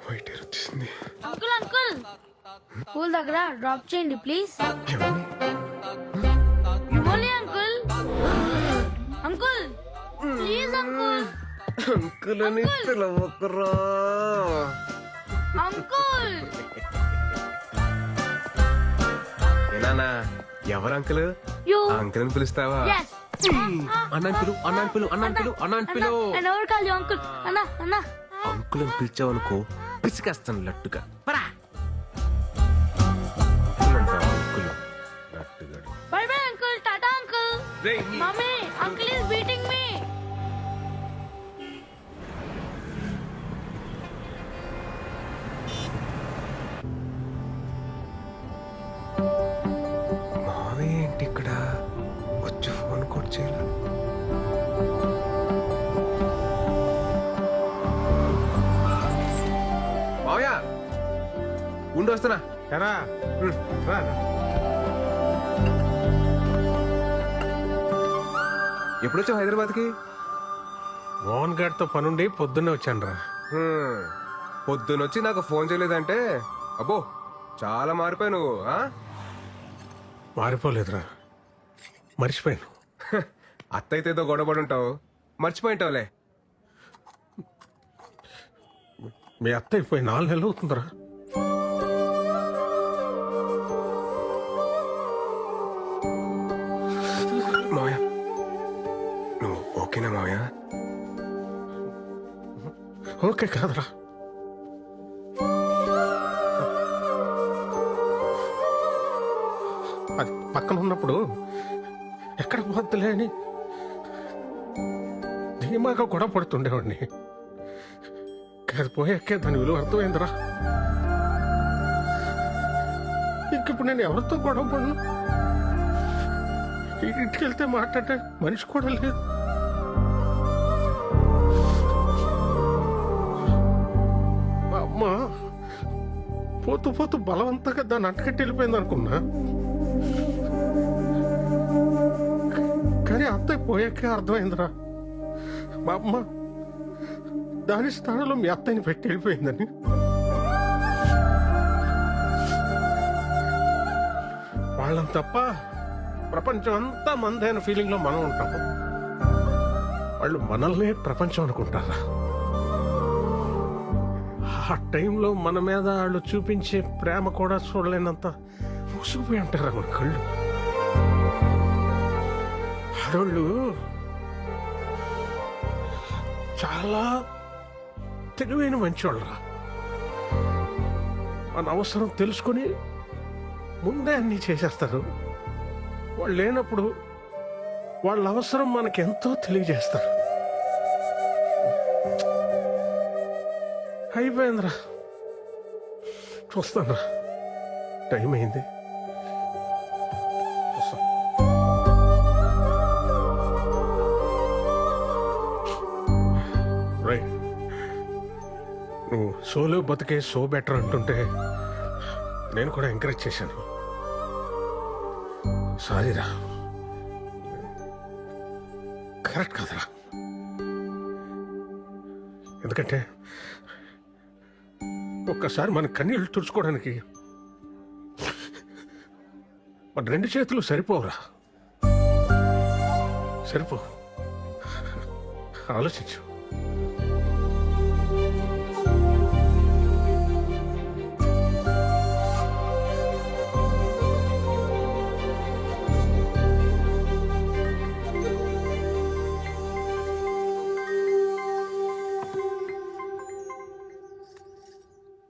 White hair వచ్చేసింది. Uncle uncle school దగ్గర drop చేయండి ప్లీజ్. ఎవరిని? ఇవ్వాలి uncle. Uncle please uncle. Uncle అని పిలవకురా. అంకుల్ ఏనానా ఎవరు అంకుల్? యు అంకుల్ అని పిలుస్తావా? yes అన్నంకులు అన్నంకులు అన్నంకులు అన్నంకులు and over call you uncle. అన్న అన్న అంకుల్ అని పిలిచావనుకో పిసికేస్తాను లట్టుగా. పరా uncle లట్టుగా. bye bye uncle. tata uncle. mommy uncle is beating me. మావే ఏంటి ఇక్కడ వచ్చి ఫోన్ కూడా చేయాలి. మావయ్య ఉండి వస్తున్నా. ఎరా రా. ఎప్పుడొచ్చావు హైదరాబాద్కి? మోహన్ గారితో పనుండి పొద్దున్నే వచ్చాను రా. పొద్దునొచ్చి నాకు ఫోన్ చేయలేదంటే అబ్బో చాలా మారిపోయావు నువ్వు. మారిపోలేదురా, మర్చిపోయాను. అత్తయితే ఏదో గొడవపడి ఉంటావు, మర్చిపోయింటావులే. మీ అత్త అయిపోయి 4 నెలలు అవుతుందిరా. మావయ్య నువ్వు ఓకేనా మావయ్య? ఓకే కాదురా, అది పక్కన ఉన్నప్పుడు ఎక్కడ పోద్దులే అని ధీమాగా గొడవ పడుతుండేవాడిని. అది పోయాకే దాని విలువ అర్థమైందిరా. ఇంకిప్పుడు నేను ఎవరితో గొడవ పడను. ఇంటికి వెళ్తే మాట్లాడే మనిషి కూడా లేదు. మా అమ్మ పోతూ పోతూ బలవంతంగా దాన్ని అంటకట్టి వెళ్ళిపోయింది అనుకున్నా. కానీ అత్తయ్య పోయాకే అర్థమైందిరా, మా అమ్మ దాని స్థానంలో మీ అత్తయ్యని పెట్టి వెళ్ళిపోయిందని. వాళ్ళని తప్ప ప్రపంచం అంతా మందైన ఫీలింగ్ లో మనం ఉంటాము. వాళ్ళు మనల్నే ప్రపంచం అనుకుంటారా? ఆ టైంలో మన మీద వాళ్ళు చూపించే ప్రేమ కూడా చూడలేనంత మూసుకుపోయి ఉంటారా మన కళ్ళు. ఆడోళ్ళు చాలా తెలివైన మంచివాళ్ళరా. మన అవసరం తెలుసుకొని ముందే అన్నీ చేసేస్తారు. వాళ్ళు లేనప్పుడు వాళ్ళ అవసరం మనకెంతో తెలియజేస్తారు. అయిపోయిందిరా, చూస్తానురా, టైం అయింది. రైట్, నువ్వు సోలో బతికే సో బెటర్ అంటుంటే నేను కూడా ఎంకరేజ్ చేశాను. సారీరా, కరెక్ట్ కాదురా. ఎందుకంటే ఒక్కసారి మన కన్నీళ్ళు తుడుచుకోవడానికి మన 2 చేతులు సరిపోవురా. సరిపో, ఆలోచించు.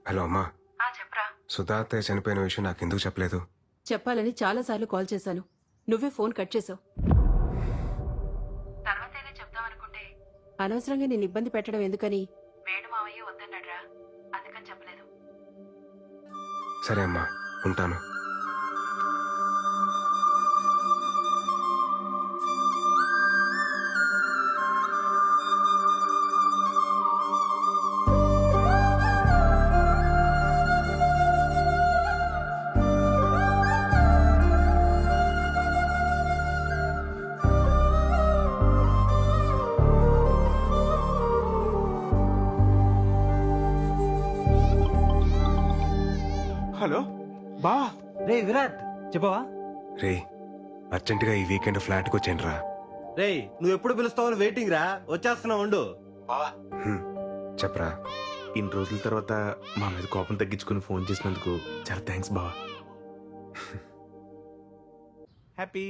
హలో అమ్మా, చెప్పరా. సుధా అత్తయ్య చనిపోయిన విషయం నాకు ఎందుకు చెప్పలేదు? చెప్పాలని చాలాసార్లు కాల్ చేశాను, నువ్వే ఫోన్ కట్ చేసావు. తర్వాతైనా చెప్తామనుకుంటే అనవసరంగా నేను ఇబ్బంది పెట్టడం ఎందుకని వేణు మావయ్య వద్దన్నాడ్రా, అందుకని చెప్పలేదు. సరే అమ్మా, ఉంటాను. బా రే విరాట్ చెప్పవా? రే అర్జెంటుగా ఈ వీకెండ్ ఫ్లాట్కి వచ్చేయండి రా. రే నువ్వు ఎప్పుడు పిలుస్తావని వెయిటింగ్ రా, వచ్చేస్తున్నావు ఉండు. చెప్పరా. ఇన్ని రోజుల తర్వాత మా మీద కోపం తగ్గించుకుని ఫోన్ చేసినందుకు చాలా థ్యాంక్స్ బావా. హ్యాపీ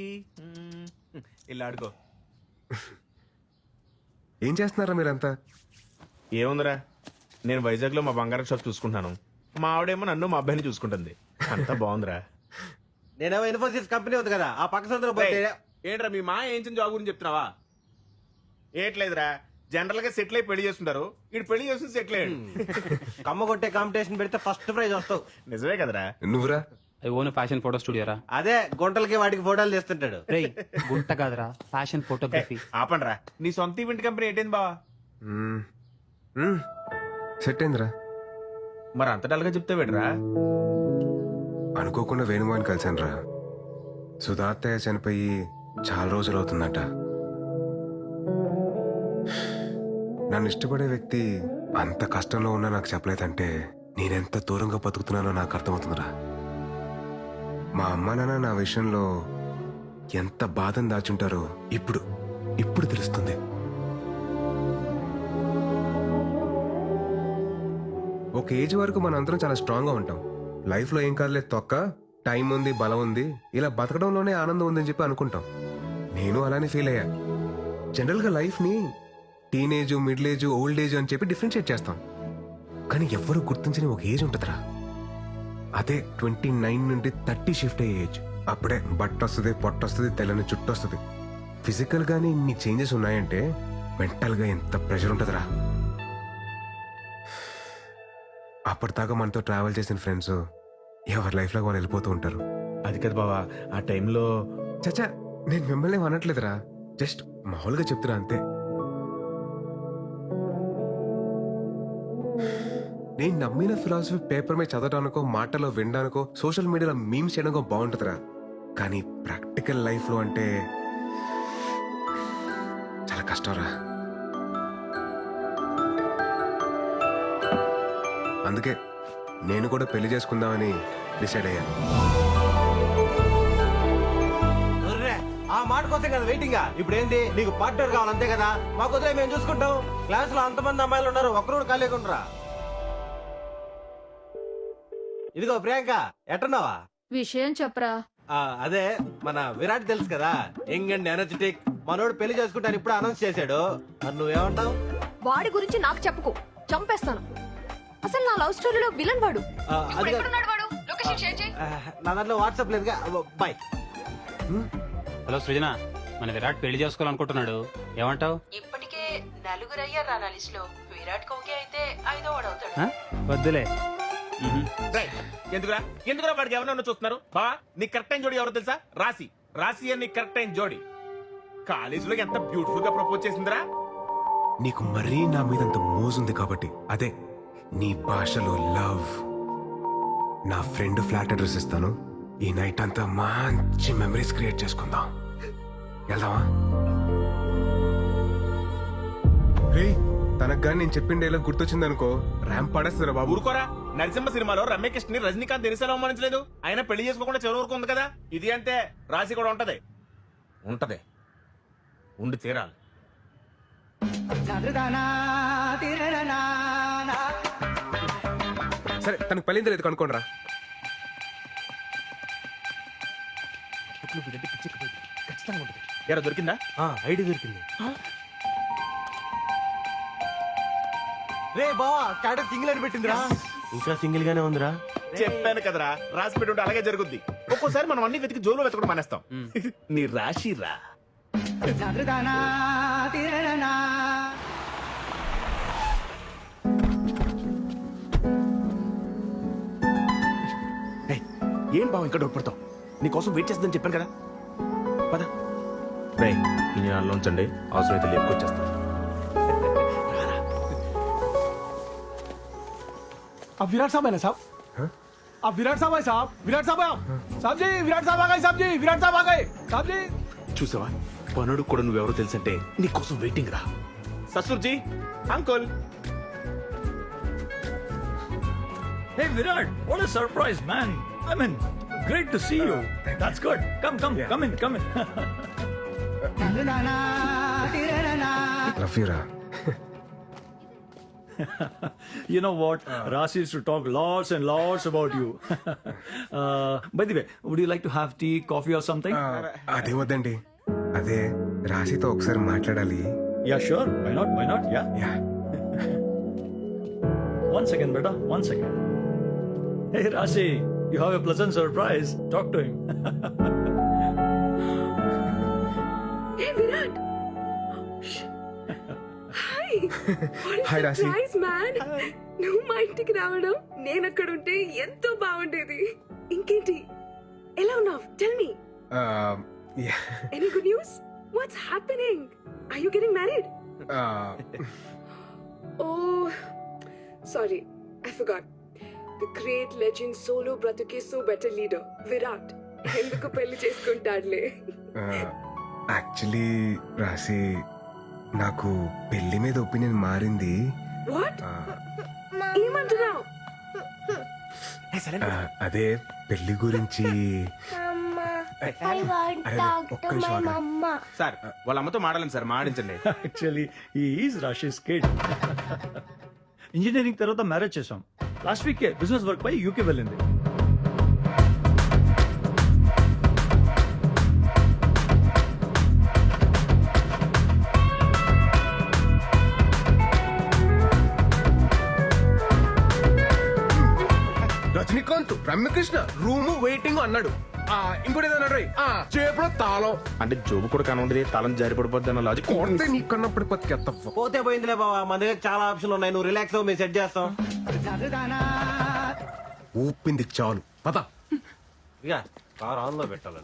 ఇలా ఆడుకో. ఏం చేస్తున్నారా మీరంతా? ఏముందిరా, నేను వైజాగ్ లో మా బంగారం షాప్ చూసుకుంటున్నాను. మా ఆవిడేమో నన్ను మా అబ్బాయిని చూసుకుంటుంది. అంతా బాగుందిరా. నేనేమో ఇన్ఫోసిస్ కంపెనీ ఉంది కదా, ఆ పక్క సందులో పోతే ఏంట్రా మీ మా ఏం జాబ్ గురించి చెప్తున్నావా? ఏట్లేదురా, జనరల్ గా సెటిల్ అయి పెళ్లి చేస్తుంటారు. ఇటు పెళ్లి చేస్తుంది సెటిల్ అయ్యాడు. కమ్మ కొట్టే కాంపిటీషన్ పెడితే ఫస్ట్ ప్రైజ్ వస్తావు. నిజమే కదరా. నువ్వురా. ఐ ఓన్ ఫ్యాషన్ ఫోటో స్టూడియోరా. అదే గుంటలకి వాటికి ఫోటోలు తీస్తుంటాడు. రే గుంట కాదురా, ఫ్యాషన్ ఫోటోగ్రఫీ. ఆపండ్రా, నీ సొంత ఈవెంట్ కంపెనీ ఏంటైంది బావా? సెట్ అయిందిరా. మరి అంత డల్గా చెప్తే వేడరా? అనుకోకుండా వేణుమాని కలిశాను రా. సుధాత్తయ్య చనిపోయి చాలా రోజులు అవుతుందట. నన్ను ఇష్టపడే వ్యక్తి అంత కష్టంలో ఉన్నా నాకు చెప్పలేదంటే నేనెంత దూరంగా బతుకుతున్నానో నాకు అర్థమవుతుందిరా. మా అమ్మ నాన్న నా విషయంలో ఎంత బాధను దాచుంటారో ఇప్పుడు తెలుస్తుంది. ఒక ఏజ్ వరకు మన అందరం చాలా స్ట్రాంగ్ గా ఉంటాం. లైఫ్ లో ఏం కాదులేదు తొక్క, టైం ఉంది, బలం ఉంది, ఇలా బతకడంలోనే ఆనందం ఉందని చెప్పి అనుకుంటాం. నేను అలానే ఫీల్ అయ్యా. జనరల్ గా లైఫ్ ని teenage, middle age, old age అని చెప్పి డిఫరెన్షియేట్ చేస్తాం. కానీ ఎవ్వరూ గుర్తించని ఒక ఏజ్ ఉంటుందిరా. అదే 29 నుండి 30 షిఫ్ట్ అయ్యే ఏజ్. అప్పుడే బట్ట వస్తుంది, పొట్ట వస్తుంది, తెల్లని చుట్టూ వస్తుంది. ఫిజికల్ గానీ ఇన్ని చేంజెస్ ఉన్నాయంటే మెంటల్ గా ఎంత ప్రెషర్ ఉంటుందిరా. అప్పటిదాకా మనతో ట్రావెల్ చేసిన ఫ్రెండ్స్ ఎవరి లైఫ్ లో వాళ్ళు వెళ్ళిపోతూ ఉంటారు. అది కదా బావా, ఆ టైంలో చచ్చా నేను మిమ్మల్ని అనట్లేదురా, జస్ట్ మామూలుగా చెప్తున్నా అంతే. నేను నమ్మిన ఫిలాసఫీ పేపర్ మీద చదవడానికో, మాటలో వినడానికో, సోషల్ మీడియాలో మీమ్స్ చేయడానికో బాగుంటుందిరా. కానీ ప్రాక్టికల్ లైఫ్ లో అంటే చాలా కష్టంరా. అందుకే నేను కూడా పెళ్లి చేసుకుందామని డిసైడ్ అయ్యాను. ఒర్రే, ఆ మాట కోసం కదా వెయిటింగ్. ఇప్పుడు ఏంటి, నీకు పార్ట్నర్ కావాలి అంతే కదా? మాకు వదిలే, మేము చూసుకుంటాం. క్లాస్ లో అంతమంది అమ్మాయిలు ఉన్నారు, ఒక్కరు కూడా ఖాళీకుంటారా? ఇదిగో ప్రియాంక, ఎట్టున్నావా? విషయం చెప్పరా. అదే మన విరాట్ తెలుసు కదా, యంగ్ అండ్ ఎనర్జెటిక్. మనోడు పెళ్లి చేసుకుంటాను ఇప్పుడు అనౌన్స్ చేశాడు. మరి నువ్వేమంటావు? వాడి గురించి నాకు చెప్పుకో, చంపేస్తాను. అసలు నా లవ్ స్టోరీలో విలన్ వాడు. అది నా దాంట్లో వాట్సాప్ లేదుగా. బాయ్. హలో సృజన, మన విరాట్ పెళ్లి చేసుకోవాలనుకుంటున్నాడు, ఏమంటావు? ఇప్పటికే నలుగురు అయ్యారు నా లిస్ట్ లో. విరాట్ కోహ్లీ అయితే 5వ వాడు అవుతాడు. వద్దులే. ఎందుకురా ఎందుకురా వాడికి ఎవరన్నా చూస్తున్నారు? బావా, నీ కరెక్ట్ టైం జోడి ఎవరో తెలుసా? రాసి అని నీ కరెక్ట్ టైం జోడి కాలేజీలో ఎంత బ్యూటిఫుల్ గా ప్రపోజ్ చేసిందిరా. నీకు మరీ నా మీద అంత మోజుంది కాబట్టి, అదే నీ భాషలో లవ్. నా ఫ్రెండ్ ఫ్లాట్ అడ్రస్ ఇస్తాను. ఈ నైట్ అంతా మంచి మెమరీస్ క్రియేట్ చేసుకుందాం. వెళ్దామా? తనకు కానీ నేను చెప్పిన డైలాగ్ గుర్తొచ్చింది అనుకో, ర్యాంప్ పడేస్తారా బాబు. ఊరుకోరా, నరసింహ సినిమాలో రమ్యకృష్ణ ని రజనీకాంత్ దినిసేలా అవమానించలేదు. ఆయన పెళ్లి చేసుకోకుండా చివరి వరకు ఉంది కదా. ఇది అంటే రాశి కూడా ఉంటది ఉండి తీరాలి. సరే, తనకు పెళ్ళింది లేదు కనుక్కోండి రా. ఎరా దొరికిందా? ఐడి దొరికింది. రే బావా, స్టాటస్ సింగిల్ అని పెట్టిందిరా. ఇంకా సింగిల్ గానే ఉందిరా. చెప్పాను కదరా, రాసి పెట్టి ఉంటే అలాగే జరుగుద్ది. ఒక్కోసారి మనం అన్ని వెతికి జోలు వెతకడం మానేస్తాం. నీ రాశి రా. ఏయ్, ఏం బావ ఇంకా డౌట్ పడతావు? నీకోసం వెయిట్ చేస్తుందని చెప్పాను కదా. పద రే, ఈ నాలో ఉంచండి, అవసరమైతే లేపుకొచ్చేస్తాను. अब विराट साहब है ना साहब? अब विराट साहब है साहब? विराट साहब है आप? साहब जी, विराट साहब आ गए साहब जी, विराट साहब आ गए साहब जी. చూసావా, పనుడు కూడా నువ్వెవరో తెలుసంటే నీకోసం వెయిటింగ్ రా. ససూర్జీ, uncle. Hey Virat, what a surprise, man! I mean, great to see you. That's good. Come in. Love you రా. You know what? Rasi used to talk lots and lots about you. By the way, would you like to have tea, coffee or something? అదే వద్దండి, అదే రాశితో ఒకసారి మాట్లాడాలి. Yeah, sure. Why not? Yeah. Yeah. One second, brother. 1 second. Hey, Rasi, you have a pleasant surprise. Talk to him. Hey, Virat. Hi. Hi రాశి. Man నువ్వు మా ఇంటికి రావడం నేను అక్కడ ఉంటే ఎంతో బాగుండేది. ఇంకేంటి, ఎలా ఉన్నావు? Tell me. Any good news? What's happening? Are you getting married? Oh, sorry, I forgot. The great legend solo bratuke so better leader, Virat. ఎందుకు పెళ్లి చేసుకుంటాడులే. యాక్చువల్లీ రాశి, నాకు పెళ్లి మీద ఒపీనియన్ మారింది. వాట్? ఏమంటున్నావు? అదే పెళ్లి గురించి. ఒక్క నిమిషం ఆగండి. సార్ వాళ్ళ అమ్మతో మాడాలని sir, మాడించండి. Actually, he is Rashi's kid. Engineering తర్వాత మ్యారేజ్ చేసాం. లాస్ట్ వీక్ బిజినెస్ వర్క్ పై యూకే వెళ్ళింది. రజనీకాంత్, రమ్యకృష్ణ రూము వెయిటింగ్ అన్నాడు. ఇంకోటి ఏదో అన్నాడు, చేపలో తాళం అంటే జోబు కూడా కనుండేది, తలం జారిపడిపోద్ది అన్న లాజిక్. కొడితే నీ కన్నప్పుడు పత్తి పోతే పోయిందిలే బావా, మన దగ్గర చాలా ఆప్షన్లు ఉన్నాయి. నువ్వు రిలాక్స్ అవ్వు, మేము సెట్ చేస్తాం. ఊపింది చాలు పద. ఇక కార్ ఆన్ లో పెట్టాలి.